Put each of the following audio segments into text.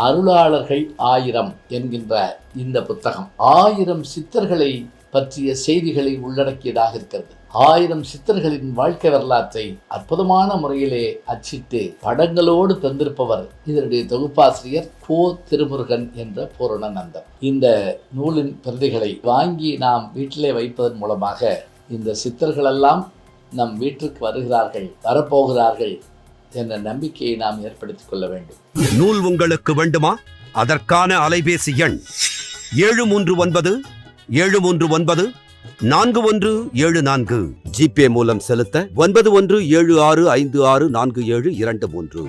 அருளாளர்கள் 1000 என்கின்ற இந்த புத்தகம் 1000 சித்தர்களை பற்றிய செய்திகளை உள்ளடக்கியதாக இருக்கிறது. 1000 சித்தர்களின் வாழ்க்கை வரலாற்றை அற்புதமான முறையிலே அச்சிட்டு படங்களோடு தந்திருப்பவர் இதனுடைய தொகுப்பாசிரியர் கோ. திருமுருகன் என்ற பூரணநந்தன். இந்த நூலின் பிரதிகளை வாங்கி நாம் வீட்டிலே வைப்பதன் மூலமாக இந்த சித்தர்களெல்லாம் நம் வீட்டிற்கு வருகிறார்கள், வரப்போகிறார்கள் என்ற நம்பிக்கையை நாம் ஏற்படுத்திக் கொள்ள வேண்டும். நூல் உங்களுக்கு வேண்டுமா? அதற்கான அலைபேசி எண் 739 ஜிபே மூலம் செலுத்த 9176564723.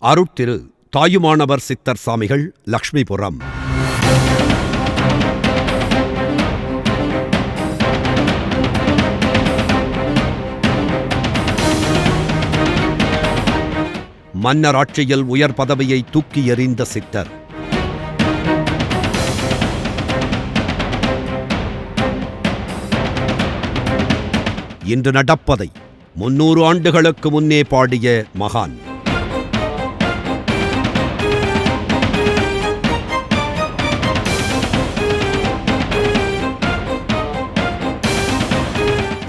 அருட்திரு தாயுமானவர் சித்தர் சாமிகள், லக்ஷ்மிபுரம். மன்னர் ஆட்சியில் உயர் பதவியை தூக்கி எறிந்த சித்தர். இன்று நடப்பதை 300 ஆண்டுகளுக்கு முன்னே பாடிய மகான்.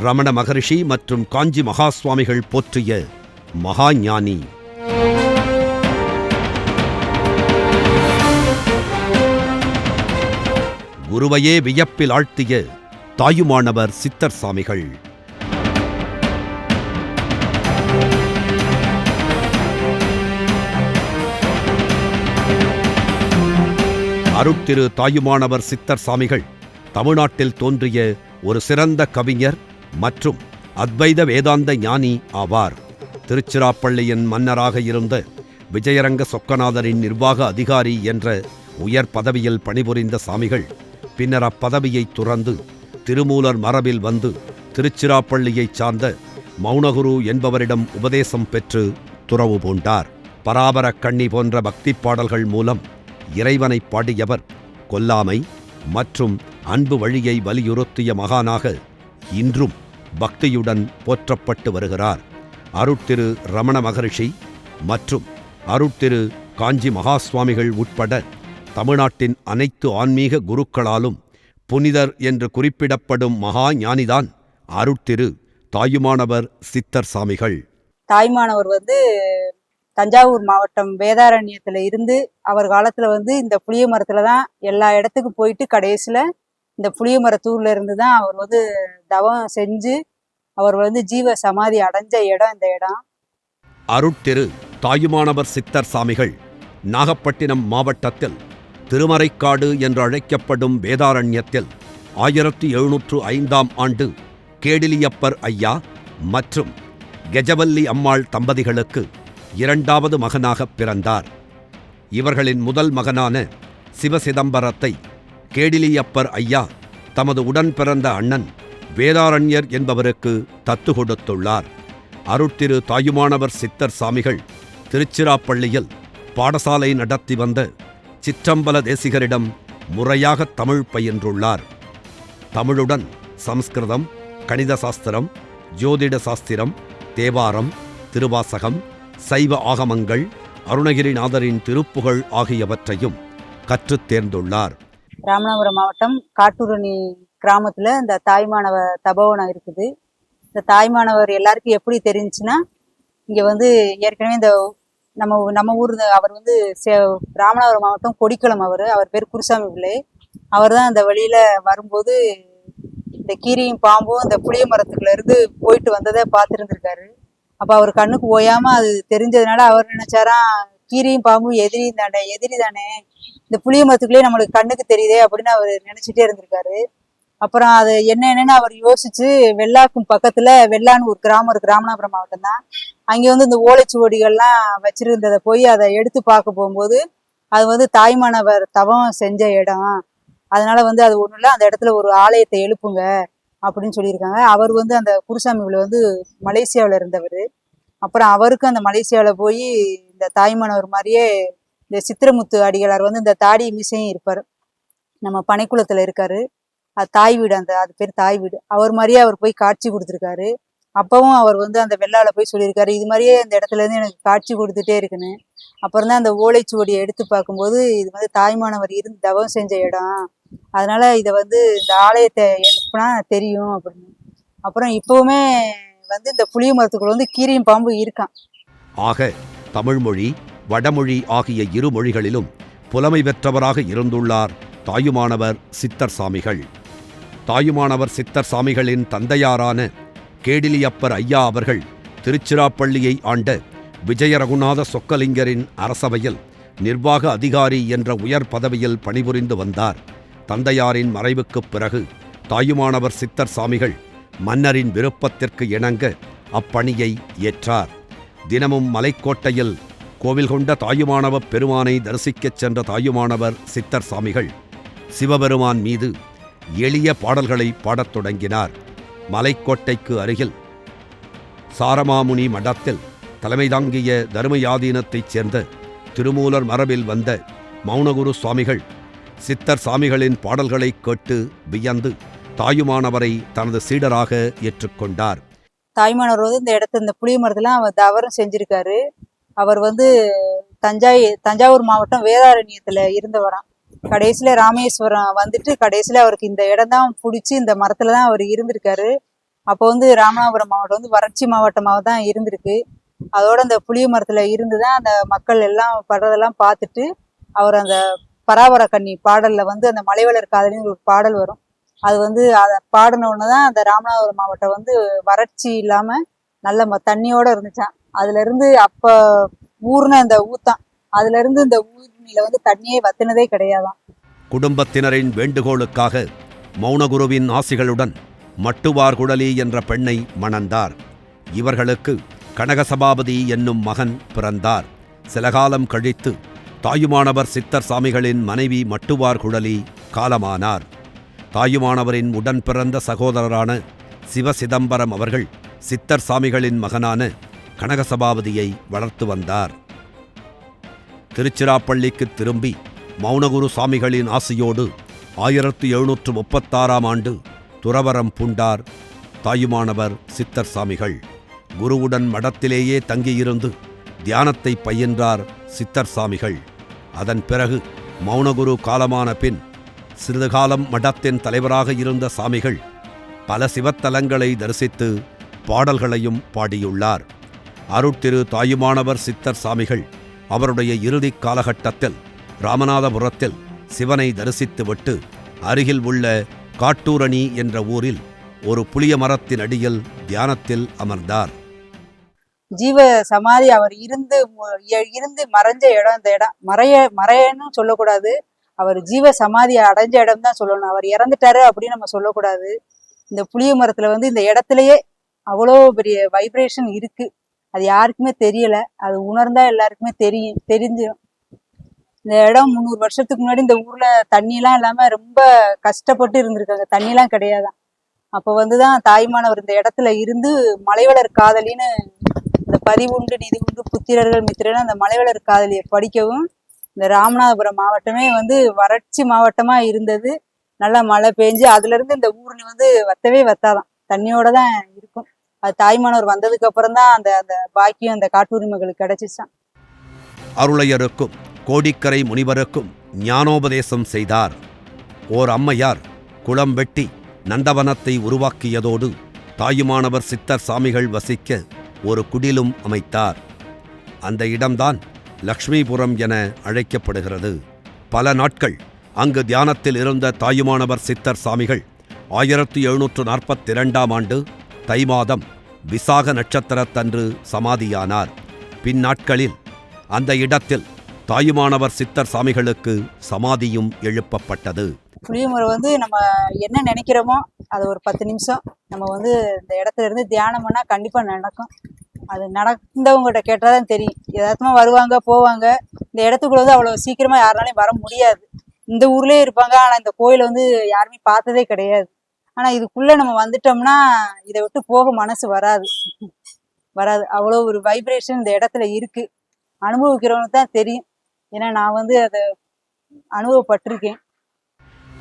ரமண மகரிஷி மற்றும் காஞ்சி மகா சுவாமிகள் போற்றிய மகா ஞானி. குருவையே வியப்பில் ஆழ்த்திய தாயுமானவர் சித்தர் சாமிகள். அருட்திரு தாயுமானவர் சித்தர் சாமிகள் தமிழ்நாட்டில் தோன்றிய ஒரு சிறந்த கவிஞர் மற்றும் அத்வைத வேதாந்த ஞானி ஆவார். திருச்சிராப்பள்ளியின் மன்னராக இருந்த விஜயரங்க சொக்கநாதரின் நிர்வாக அதிகாரி என்ற உயர் பதவியில் பணிபுரிந்த சாமிகள் பின்னர் அப்பதவியை துறந்து திருமூலர் மரபில் வந்து திருச்சிராப்பள்ளியைச் சார்ந்த மௌனகுரு என்பவரிடம் உபதேசம் பெற்று துறவு பூண்டார். பராபர கண்ணி போன்ற பக்தி பாடல்கள் மூலம் இறைவனை பாடியவர் கொல்லாமை மற்றும் அன்பு வழியை வலியுறுத்திய மகானாக இன்றும் பக்தியுடன் போற்றப்பட்டு வருகிறார். அருட்திரு ரமண மகரிஷி மற்றும் அருட்திரு காஞ்சி மகா சுவாமிகள் உட்பட தமிழ்நாட்டின் அனைத்து ஆன்மீக குருக்களாலும் புனிதர் என்று குறிப்பிடப்படும் மகா ஞானிதான் அருட்திரு தாயுமானவர் சித்தர் சாமிகள். தாயுமானவர் தஞ்சாவூர் மாவட்டம் வேதாரண்யத்துல இருந்து அவர் காலத்துல இந்த புளிய மரத்துல தான் எல்லா இடத்துக்கும் போயிட்டு கடைசியில இந்த புளிய மரத்தூர்ல இருந்து தான் அவர் தவம் செஞ்சு அவர் ஜீவ சமாதி அடைஞ்ச இடம் இந்த இடம். அருட்திரு தாயுமானவர் சித்தர் சாமிகள் நாகப்பட்டினம் மாவட்டத்தில் திருமறைக்காடு என்று அழைக்கப்படும் வேதாரண்யத்தில் 1705ஆம் ஆண்டு கேடிலியப்பர் ஐயா மற்றும் கெஜவல்லி அம்மாள் தம்பதிகளுக்கு 2வது மகனாக பிறந்தார். இவர்களின் முதல் மகனான சிவசிதம்பரத்தை கேடிலியப்பர் ஐயா தமது உடன் பிறந்த அண்ணன் வேதாரண்யர் என்பவருக்கு தத்து கொடுத்துள்ளார். அருட்திரு தாயுமானவர் சித்தர் சாமிகள் திருச்சிராப்பள்ளியில் பாடசாலை நடத்தி வந்த சிற்றம்பல தேசிகரிடம் முறையாக தமிழ் பயின்றுள்ளார். தமிழுடன் சம்ஸ்கிருதம், கணித சாஸ்திரம், ஜோதிட சாஸ்திரம், தேவாரம், திருவாசகம், சைவ ஆகமங்கள், அருணகிரிநாதரின் திருப்புகழ் ஆகியவற்றையும் கற்றுத் தேர்ந்துள்ளார். ராமநாதபுரம் மாவட்டம் காட்டூரணி கிராமத்துல இந்த தாய்மானவர் தபோவனம் இருக்குது. இந்த தாய்மானவர் எல்லாருக்கும் எப்படி தெரிஞ்சுன்னா, இங்க ஏற்கனவே இந்த நம்ம ஊர் அவர் ராமநாதபுரம் மாவட்டம் கொடிக்குளம். அவர் பேர் குருசாமி பிள்ளை. அவர் தான் அந்த வழியில வரும்போது இந்த கீரியும் பாம்பும் இந்த புளிய மரத்துக்குள்ள இருந்து போயிட்டு வந்ததை பார்த்துருந்துருக்காரு. அப்ப அவர் கண்ணுக்கு ஓயாம அது தெரிஞ்சதுனால அவர் நினைச்சாராம், கீரியும் பாம்பும் எதிரி தானே, இந்த புளிய மரத்துக்குள்ளேயே நம்மளுக்கு கண்ணுக்கு தெரியுதே அப்படின்னு அவர் நினைச்சிட்டே இருந்திருக்காரு. அப்புறம் அது என்னன்னு அவர் யோசிச்சு வெள்ளாக்கும் பக்கத்துல வெள்ளான்னு ஒரு கிராமம் இருக்கு, ராமநாதபுரம் மாவட்டம் தான். அங்கே இந்த ஓலைச்சுவடிகள்லாம் வச்சிருந்ததை போய் அதை எடுத்து பார்க்க போகும்போது அது தாய்மானவர் தவம் செஞ்ச இடம், அதனால அது ஒண்ணும் இல்லை, அந்த இடத்துல ஒரு ஆலயத்தை எழுப்புங்க அப்படின்னு சொல்லியிருக்காங்க. அவர் அந்த குருசாமிகள் மலேசியாவில் இருந்தவர். அப்புறம் அவருக்கும் அந்த மலேசியாவில் போய் இந்த தாய்மானவர் மாதிரியே இந்த சித்திரமுத்து அடிகளார் இந்த தாடி மீசையும் இருப்பார், நம்ம பனைக்குளத்துல இருக்காரு. அது தாய் வீடு, அது பேர் தாய் வீடு. அவர் மாதிரியே அவர் போய் காட்சி கொடுத்துருக்காரு. அப்பவும் அவர் வந்து அந்த வெள்ளால போய் சொல்லியிருக்காரு, இது மாதிரியே இந்த இடத்துல இருந்து எனக்கு காட்சி கொடுத்துட்டே இருக்குன்னு. அப்புறம் தான் அந்த ஓலைச்சுவடியை எடுத்து பார்க்கும்போது இது வந்து தாய்மானவர் இருந்து தவம் செஞ்ச இடம், அதனால இதை வந்து இந்த ஆலயத்தை எழுப்புனா தெரியும் அப்படின்னு. அப்புறம் இப்பவுமே வந்து இந்த புளிய மரத்துக்குள்ள வந்து கீரியும் பாம்பு இருக்கான். ஆக தமிழ்மொழி வடமொழி ஆகிய இரு மொழிகளிலும் புலமை பெற்றவராக இருந்துள்ளார் தாயுமானவர் சித்தர் சாமிகள். தாயுமானவர் சித்தர் சாமிகளின் தந்தையாரான கேடிலியப்பர் ஐயா அவர்கள் திருச்சிராப்பள்ளியை ஆண்ட விஜய ரகுநாத சொக்கலிங்கரின் அரசவையில் நிர்வாக அதிகாரி என்ற உயர் பதவியில் பணிபுரிந்து வந்தார். தந்தையாரின் மறைவுக்குப் பிறகு தாயுமானவர் சித்தர் சாமிகள் மன்னரின் விருப்பத்திற்கு இணங்க அப்பணியை ஏற்றார். தினமும் மலைக்கோட்டையில் கோவில் கொண்ட தாயுமானவ பெருமானை தரிசிக்கச் சென்ற தாயுமானவர் சித்தர் சாமிகள் சிவபெருமான் மீது எளிய பாடல்களை பாடத் தொடங்கினார். மலைக்கோட்டைக்கு அருகில் சாரமாமுனி மடத்தில் தலைமை தாங்கிய தருமயாதீனத்தைச் சேர்ந்த திருமூலர் மரபில் வந்த மௌனகுரு சுவாமிகள் சித்தர் சாமிகளின் பாடல்களை கேட்டு வியந்து தாயுமானவரை தனது சீடராக ஏற்றுக்கொண்டார். தாய்மானவர் வந்து இந்த இடத்துல இந்த புளிய மரத்துலாம் அவர் தவறும் செஞ்சிருக்காரு. அவர் வந்து தஞ்சாவூர் மாவட்டம் வேதாரண்யத்துல இருந்தவராம். கடைசியில ராமேஸ்வரம் வந்துட்டு கடைசியில அவருக்கு இந்த இடம் தான் பிடிச்சி இந்த மரத்துல தான் அவர் இருந்திருக்காரு. அப்போ வந்து ராமநாதபுரம் மாவட்டம் வந்து வறட்சி மாவட்டமாக தான் இருந்திருக்கு. அதோட அந்த புளிய மரத்துல இருந்துதான் அந்த மக்கள் எல்லாம் படுறதெல்லாம் பார்த்துட்டு அவர் அந்த பராபர கன்னி பாடல்ல வந்து அந்த மலைவளர் காதலின்னு ஒரு பாடல் வரும். அது வந்து அதை பாடின உடனேதான் அந்த ராமநாதபுரம் மாவட்டம் வந்து வறட்சி இல்லாம நல்ல தண்ணியோட இருந்துச்சான். அதுல இருந்து அப்ப ஊர்ன அந்த ஊத்தான், அதுல இருந்து இந்த ஊர்னில வந்து தண்ணியே வத்தினதே கிடையாதான். குடும்பத்தினரின் வேண்டுகோளுக்காக மௌனகுருவின் ஆசிகளுடன் மட்டுவார்குழலி என்ற பெண்ணை மணந்தார். இவர்களுக்கு கனகசபாபதி என்னும் மகன் பிறந்தார். சில காலம் கழித்து தாயுமானவர் சித்தர் சாமிகளின் மனைவி மட்டுவார்குழலி காலமானார். தாயுமானவரின் உடன் பிறந்த சகோதரரான சிவசிதம்பரம் அவர்கள் சித்தர் சாமிகளின் மகனான கனகசபாபதியை வளர்த்து வந்தார். திருச்சிராப்பள்ளிக்கு திரும்பி மௌனகுரு சாமிகளின் ஆசையோடு 1736ஆம் ஆண்டு துறவரம் பூண்டார் தாயுமானவர் சித்தர் சாமிகள். குருவுடன் மடத்திலேயே தங்கியிருந்து தியானத்தை பயின்றார் சித்தர் சாமிகள். அதன் பிறகு மௌனகுரு காலமான பின் சிறிது காலம் மடத்தின் தலைவராக இருந்த சாமிகள் பல சிவத்தலங்களை தரிசித்து பாடல்களையும் பாடியுள்ளார். அருட்திரு தாயுமானவர் சித்தர் சாமிகள் அவருடைய இறுதிக் காலகட்டத்தில் ராமநாதபுரத்தில் சிவனை தரிசித்துவிட்டு அருகில் உள்ள காட்டூரணி என்ற ஊரில் ஒரு புளிய மரத்தின் அடியில் தியானத்தில் அமர்ந்தார். ஜீவ சமாதி அவர் இருந்து மறைஞ்ச இடம். இந்த இடம் மறையன்னு சொல்லக்கூடாது, அவர் ஜீவ சமாதி அடைஞ்ச இடம் தான் சொல்லணும். அவர் இறந்துட்டாரு அப்படின்னு நம்ம சொல்லக்கூடாது. இந்த புளிய மரத்துல வந்து இந்த இடத்துலயே அவ்வளோ பெரிய வைப்ரேஷன் இருக்கு. அது யாருக்குமே தெரியல, அது உணர்ந்தா எல்லாருக்குமே தெரிஞ்சிடும். இந்த இடம் 300 வருஷத்துக்கு முன்னாடி இந்த ஊர்ல தண்ணியெல்லாம் இல்லாம ரொம்ப கஷ்டப்பட்டு இருந்திருக்காங்க. தண்ணியெல்லாம் கிடையாதான். அப்போ வந்துதான் தாய்மானவர் இந்த இடத்துல இருந்து மலைவளர் காதலின்னு இந்த பதிவுண்டு நிதி உண்டு புத்திரர்கள் மித்திரன்னு அந்த மலைவளர் காதலியை படிக்கவும் இந்த ராமநாதபுரம் மாவட்டமே வந்து வறட்சி மாவட்டமா இருந்தது. நல்லா மழை பெஞ்சு அதுல இருந்து இந்த ஊர்னி வந்து வத்தவே வத்தாதான், தண்ணியோட தான் இருக்கும். அது தாய்மானவர் வந்ததுக்கு அப்புறம் தான் அந்த அந்த பாக்கியம் அந்த காட்டுரிமைகளுக்கு கிடைச்சிச்சான். அருளையருக்கும் கோடிக்கரை முனிவருக்கும் ஞானோபதேசம் செய்தார். ஓர் அம்மையார் குளம் வெட்டி நந்தவனத்தை உருவாக்கியதோடு தாயுமானவர் சித்தர் சாமிகள் வசிக்க ஒரு குடிலும் அமைத்தார். அந்த இடம்தான் லக்ஷ்மிபுரம் என அழைக்கப்படுகிறது. பல நாட்கள் அங்கு தியானத்தில் இருந்த தாயுமானவர் சித்தர் சாமிகள் 1742ஆம் ஆண்டு தை மாதம் விசாக நட்சத்திரத்தன்று சமாதியானார். பின்னாட்களில் அந்த இடத்தில் தாயுமானவர் சித்தர் சாமிகளுக்கு சமாதியும் எழுப்பப்பட்டது. புளியமரம் வந்து நம்ம என்ன நினைக்கிறோமோ அது ஒரு 10 நிமிஷம் நம்ம வந்து இந்த இடத்துல இருந்து தியானம் பண்ணா கண்டிப்பா நடக்கும். அது நடந்தவங்ககிட்ட கேட்டாதான் தெரியும். எதார்த்தமா வருவாங்க போவாங்க. இந்த இடத்துக்குள்ள வந்து அவ்வளவு சீக்கிரமா யாருனாலையும் வர முடியாது. இந்த ஊர்லயே இருப்பாங்க, ஆனா இந்த கோயிலை வந்து யாருமே பார்த்ததே கிடையாது. ஆனா இதுக்குள்ள நம்ம வந்துட்டோம்னா இதை விட்டு போக மனசு வராது. அவ்வளோ ஒரு வைப்ரேஷன் இந்த இடத்துல இருக்கு. அனுபவிக்கிறவனுக்கு தான் தெரியும். ஏன்னா நான் வந்து அதை அனுபவப்பட்டிருக்கேன்.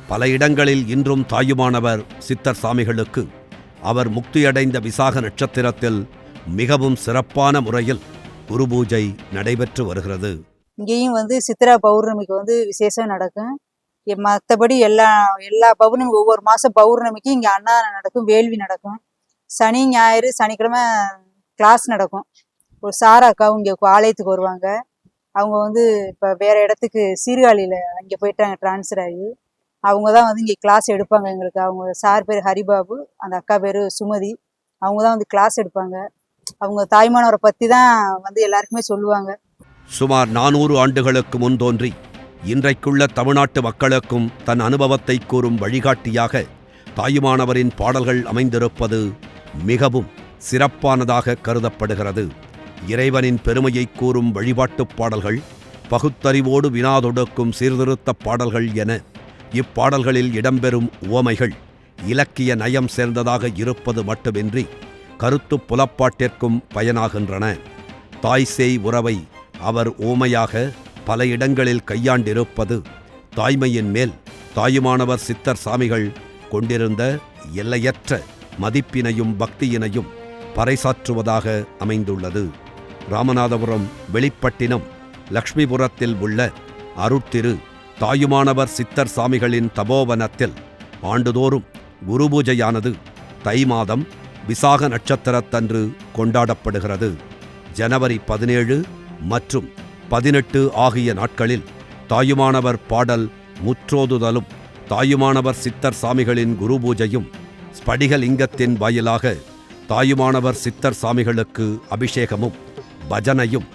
பல இடங்களில் இன்றும் தாயுமானவர் சித்தர் சாமிகளுக்கு அவர் முக்தியடைந்த விசாக நட்சத்திரத்தில் மிகவும் சிறப்பான முறையில் குரு பூஜை நடைபெற்று வருகிறது. இங்கேயும் வந்து சித்திரா பௌர்ணமிக்கு விசேஷம் நடக்கும். மற்றபடி எல்லா பௌர்ணமி ஒவ்வொரு மாதம் பௌர்ணமிக்கு இங்கே அன்னதானம் நடக்கும், வேள்வி நடக்கும். சனி ஞாயிறு சனிக்கிழமை கிளாஸ் நடக்கும். ஒரு சாரா அக்காவும் இங்கே ஆலயத்துக்கு வருவாங்க. அவங்க இப்போ வேற இடத்துக்கு சீர்காழியில் அங்கே போயிட்டாங்க ட்ரான்ஸ்ஃபர் ஆகி. அவங்க தான் இங்கே கிளாஸ் எடுப்பாங்க எங்களுக்கு. அவங்க சார் பேர் ஹரிபாபு, அந்த அக்கா பேர் சுமதி. அவங்க தான் கிளாஸ் எடுப்பாங்க. அவங்க தாய்மானவரை பற்றி தான் எல்லாருக்குமே சொல்லுவாங்க. சுமார் 400 ஆண்டுகளுக்கு முன் தோன்றி இன்றைக்குள்ள தமிழ்நாட்டு மக்களுக்கும் தன் அனுபவத்தை கூறும் வழிகாட்டியாக தாயுமானவரின் பாடல்கள் அமைந்திருப்பது மிகவும் சிறப்பானதாக கருதப்படுகிறது. இறைவனின் பெருமையை கூறும் வழிபாட்டுப் பாடல்கள், பகுத்தறிவோடு வினாதொடுக்கும் சீர்திருத்தப் பாடல்கள் என இப்பாடல்களில் இடம்பெறும் உவமைகள் இலக்கிய நயம் சேர்ந்ததாக இருப்பது மட்டுமின்றி கருத்து புலப்பாட்டிற்கும் பயனாகின்றன. தாய் சேய் உறவை அவர் ஓமையாக பல இடங்களில் கையாண்டிருப்பது தாய்மையின் மேல் தாயுமானவர் சித்தர் சாமிகள் கொண்டிருந்த எல்லையற்ற மதிப்பினையும் பக்தியினையும் பறைசாற்றுவதாக அமைந்துள்ளது. ராமநாதபுரம் வெளிப்பட்டினம் லக்ஷ்மிபுரத்தில் உள்ள அருட்திரு தாயுமானவர் சித்தர் சாமிகளின் தபோவனத்தில் ஆண்டுதோறும் குரு பூஜையானது தை மாதம் விசாக நட்சத்திரத்தன்று கொண்டாடப்படுகிறது. ஜனவரி 17 மற்றும் 18 ஆகிய நாட்களில் தாயுமானவர் பாடல் முற்றோதுதலும் தாயுமானவர் சித்தர் சாமிகளின் குரு பூஜையும் ஸ்படிகலிங்கத்தின் வாயிலாக தாயுமானவர் சித்தர் சாமிகளுக்கு அபிஷேகமும் பஜனையும்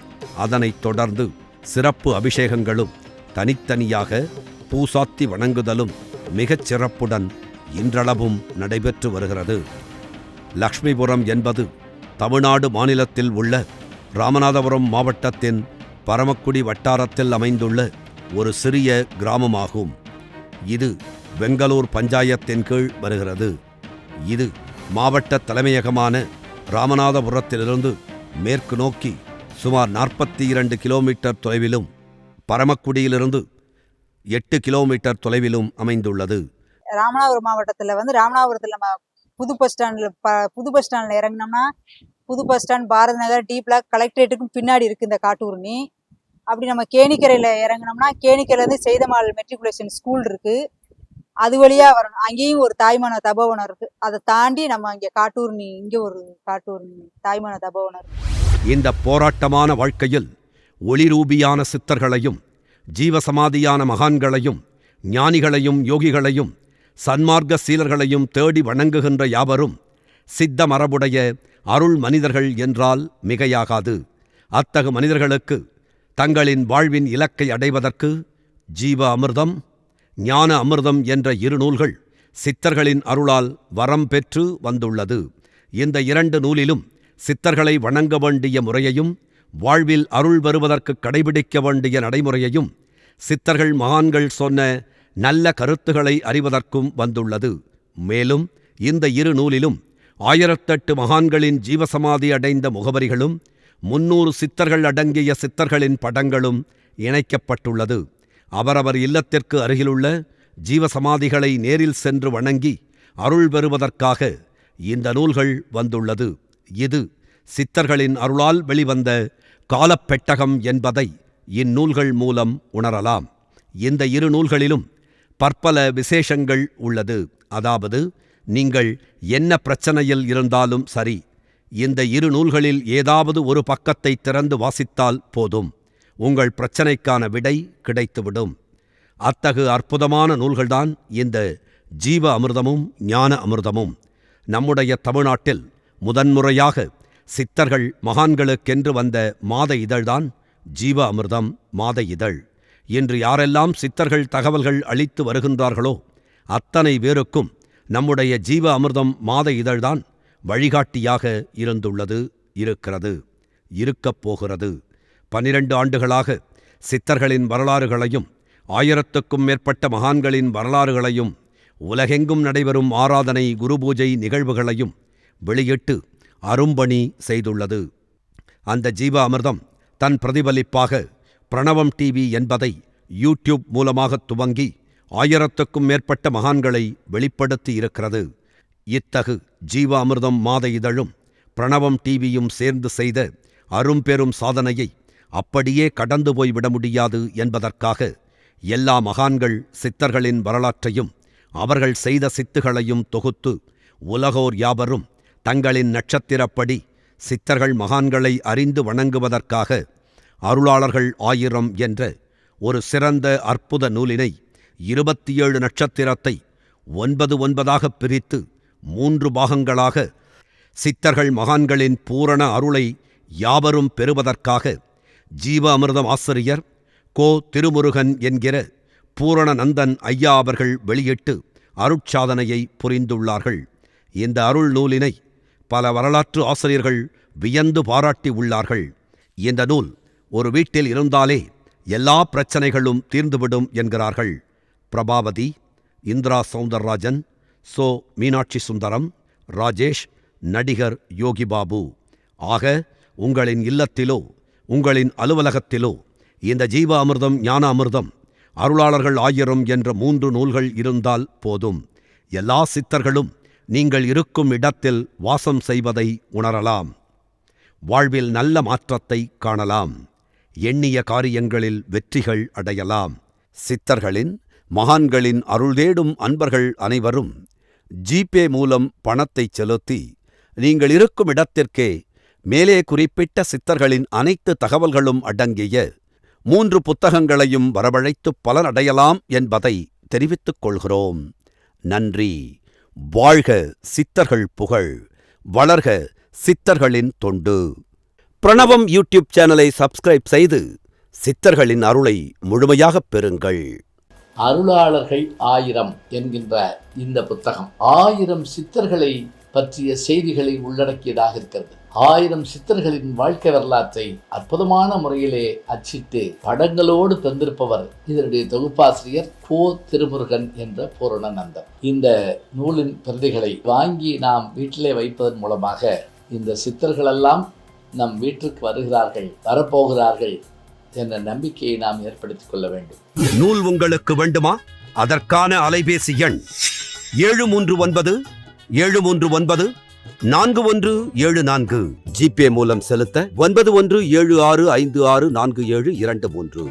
அதனைத் தொடர்ந்து சிறப்பு அபிஷேகங்களும் தனித்தனியாக பூசாத்தி வணங்குதலும் மிகச் சிறப்புடன் இன்றளவும் நடைபெற்று வருகிறது. லக்ஷ்மிபுரம் என்பது தமிழ்நாடு மாநிலத்தில் உள்ள ராமநாதபுரம் மாவட்டத்தின் பரமக்குடி வட்டாரத்தில் அமைந்துள்ள ஒரு சிறிய கிராமமாகும். இது பெங்களூர் பஞ்சாயத்தின் கீழ் வருகிறது. இது மாவட்ட தலைமையகமான ராமநாதபுரத்திலிருந்து மேற்கு நோக்கி சுமார் 42 கிலோமீட்டர் தொலைவிலும் பரமக்குடியிலிருந்து 8 கிலோமீட்டர் தொலைவிலும் அமைந்துள்ளது. ராமநாதபுரம் மாவட்டத்தில் ராமநாதபுரத்தில் நம்ம புது பஸ் ஸ்டாண்டில் இறங்கினோம்னா புது பஸ் ஸ்டாண்ட், பாரத நகர், டி பிளாக், கலெக்டரேட்டுக்கும் பின்னாடி இருக்குது இந்த காட்டூரணி. அப்படி நம்ம கேணிக்கரையில் இறங்கினோம்னா கேணிக்கரையிலேருந்து செய்தமால் மெட்ரிகுலேஷன் ஸ்கூல் இருக்குது, அது வழியாக வரணும். அங்கேயும் ஒரு தாய்மான தபோவனம் இருக்குது. அதை தாண்டி நம்ம இங்கே காட்டூரணி, இங்கே ஒரு காட்டூரணி தாய்மான தபோவனம் இருக்குது. இந்த போராட்டமான வாழ்க்கையில் ஒளிரூபியான சித்தர்களையும் ஜீவசமாதியான மகான்களையும் ஞானிகளையும் யோகிகளையும் சன்மார்க்க சீலர்களையும் தேடி வணங்குகின்ற யாவரும் சித்த மரபுடைய அருள் மனிதர்கள் என்றால் மிகையாகாது. அத்தகு மனிதர்களுக்கு தங்களின் வாழ்வின் இலக்கை அடைவதற்கு ஜீவ அமிர்தம், ஞான அமிர்தம் என்ற 2 நூல்கள் சித்தர்களின் அருளால் வரம் பெற்று வந்துள்ளது. இந்த 2 நூலிலும் சித்தர்களை வணங்க வேண்டிய முறையையும் வாழ்வில் அருள் வருவதற்கு கடைபிடிக்க வேண்டிய நடைமுறையையும் சித்தர்கள் மகான்கள் சொன்ன நல்ல கருத்துக்களை அறிவதற்கும் வந்துள்ளது. மேலும் இந்த 2 நூலிலும் 1008 மகான்களின் ஜீவசமாதி அடைந்த முகவரிகளும் 300 சித்தர்கள் அடங்கிய சித்தர்களின் படங்களும் இணைக்கப்பட்டுள்ளது. அவரவர் இல்லத்திற்கு அருகிலுள்ள ஜீவசமாதிகளை நேரில் சென்று வணங்கி அருள் பெறுவதற்காக இந்த நூல்கள் வந்துள்ளது. இது சித்தர்களின் அருளால் வெளிவந்த காலப்பெட்டகம் என்பதை இந்நூல்கள் மூலம் உணரலாம். இந்த 2 நூல்களிலும் பற்பல விசேஷங்கள் உள்ளது. அதாவது, நீங்கள் என்ன பிரச்சனையில் இருந்தாலும் சரி, இந்த 2 நூல்களில் ஏதாவது ஒரு பக்கத்தை திறந்து வாசித்தால் போதும், உங்கள் பிரச்சனைக்கான விடை கிடைத்துவிடும். அத்தகு அற்புதமான நூல்கள்தான் இந்த ஜீவ அமிர்தமும் ஞான அமிர்தமும். நம்முடைய தமிழ்நாட்டில் முதன்முறையாக சித்தர்கள் மகான்களுக்கென்று வந்த மாத இதழ்தான் ஜீவ அமிர்தம் மாத இதழ். இன்று யாரெல்லாம் சித்தர்கள் தகவல்கள் அளித்து வருகின்றார்களோ அத்தனை பேருக்கும் நம்முடைய ஜீவ அமிர்தம் மாத இதழ்தான் வழிகாட்டியாக இருக்கிறது, இருக்கப் போகிறது. 12 ஆண்டுகளாக சித்தர்களின் வரலாறுகளையும் 1000க்கும் மேற்பட்ட மகான்களின் வரலாறுகளையும் உலகெங்கும் நடைபெறும் ஆராதனை குரு பூஜை நிகழ்வுகளையும் வெளியிட்டு அரும்பணி செய்துள்ளது. அந்த ஜீவ அமிர்தம் தன் பிரதிபலிப்பாக பிரணவம் டிவி என்பதை யூடியூப் மூலமாக துவங்கி 1000க்கும் மேற்பட்ட மகான்களை வெளிப்படுத்தி இருக்கிறது. இத்தகு ஜீவ அமிர்தம் மாத இதழும் பிரணவம் டிவியும் சேர்ந்து செய்த அரும்பெரும் சாதனையை அப்படியே கடந்து போய்விட முடியாது என்பதற்காக எல்லா மகான்கள் சித்தர்களின் வரலாற்றையும் அவர்கள் செய்த சித்துகளையும் தொகுத்து உலகோர் யாவரும் தங்களின் நட்சத்திரப்படி சித்தர்கள் மகான்களை அறிந்து வணங்குவதற்காக அருளாளர்கள் 1000 என்ற ஒரு சிறந்த அற்புத நூலினை 27 நட்சத்திரத்தை 9 பிரித்து 3 பாகங்களாக சித்தர்கள் மகான்களின் பூரண அருளை யாவரும் பெறுவதற்காக ஜீவ அமிர்தம் ஆசிரியர் கோ திருமுருகன் என்கிற பூரணநந்தன் ஐயா அவர்கள் வெளியிட்டு அருட்சாதனையை புரிந்துள்ளார்கள். இந்த அருள் நூலினை பல வரலாற்று ஆசிரியர்கள் வியந்து பாராட்டி உள்ளார்கள். இந்த நூல் ஒரு வீட்டில் இருந்தாலே எல்லா பிரச்சனைகளும் தீர்ந்துவிடும் என்கிறார்கள். பிரபாவதி, இந்திரா சௌந்தரராஜன், சோ மீனாட்சி சுந்தரம், ராஜேஷ், நடிகர் யோகிபாபு. ஆக உங்களின் இல்லத்திலோ உங்களின் அலுவலகத்திலோ இந்த ஜீவ அமிர்தம், ஞான அமிர்தம், அருளாளர்கள் 1000 என்ற 3 நூல்கள் இருந்தால் போதும். எல்லா சித்தர்களும் நீங்கள் இருக்கும் இடத்தில் வாசம் செய்வதை உணரலாம். வாழ்வில் நல்ல மாற்றத்தை காணலாம். எண்ணிய காரியங்களில் வெற்றிகள் அடையலாம். சித்தர்களின் மகான்களின் அருள் தேடும் அன்பர்கள் அனைவரும் ஜிபே மூலம் பணத்தை செலுத்தி நீங்கள் இருக்கும் இடத்திற்கே மேலே குறிப்பிட்ட சித்தர்களின் அனைத்து தகவல்களும் அடங்கிய 3 புத்தகங்களையும் வரவழைத்து பலனடையலாம் என்பதை தெரிவித்துக் கொள்கிறோம். நன்றி. வாழ்க சித்தர்கள் புகழ், வளர்க சித்தர்களின் தொண்டு. பிரணவம் யூடியூப் சேனலை சப்ஸ்கிரைப் செய்து சித்தர்களின் அருளை முழுமையாகப் பெறுங்கள். அருளாளர்கள் 1000 என்கின்ற இந்த புத்தகம் 1000 சித்தர்களை பற்றிய செய்திகளை உள்ளடக்கியதாக இருக்கிறது. 1000 சித்தர்களின் வாழ்க்கை வரலாற்றை அற்புதமான முறையிலே அச்சிட்டு படங்களோடு தந்திருப்பவர் இதனுடைய தொகுப்பாசிரியர் கோ திருமுருகன் என்ற பூரணநந்தன். இந்த நூலின் பிரதிகளை வாங்கி நாம் வீட்டிலே வைப்பதன் மூலமாக இந்த சித்தர்களெல்லாம் நம் வீட்டிற்கு வருகிறார்கள், வரப்போகிறார்கள் என்ற நம்பிக்கையை நாம் ஏற்படுத்திக் கொள்ள வேண்டும். நூல் உங்களுக்கு வேண்டுமா? அதற்கான அலைபேசி எண் 739-739-4174. ஜிபே மூலம் செலுத்த 9176564723.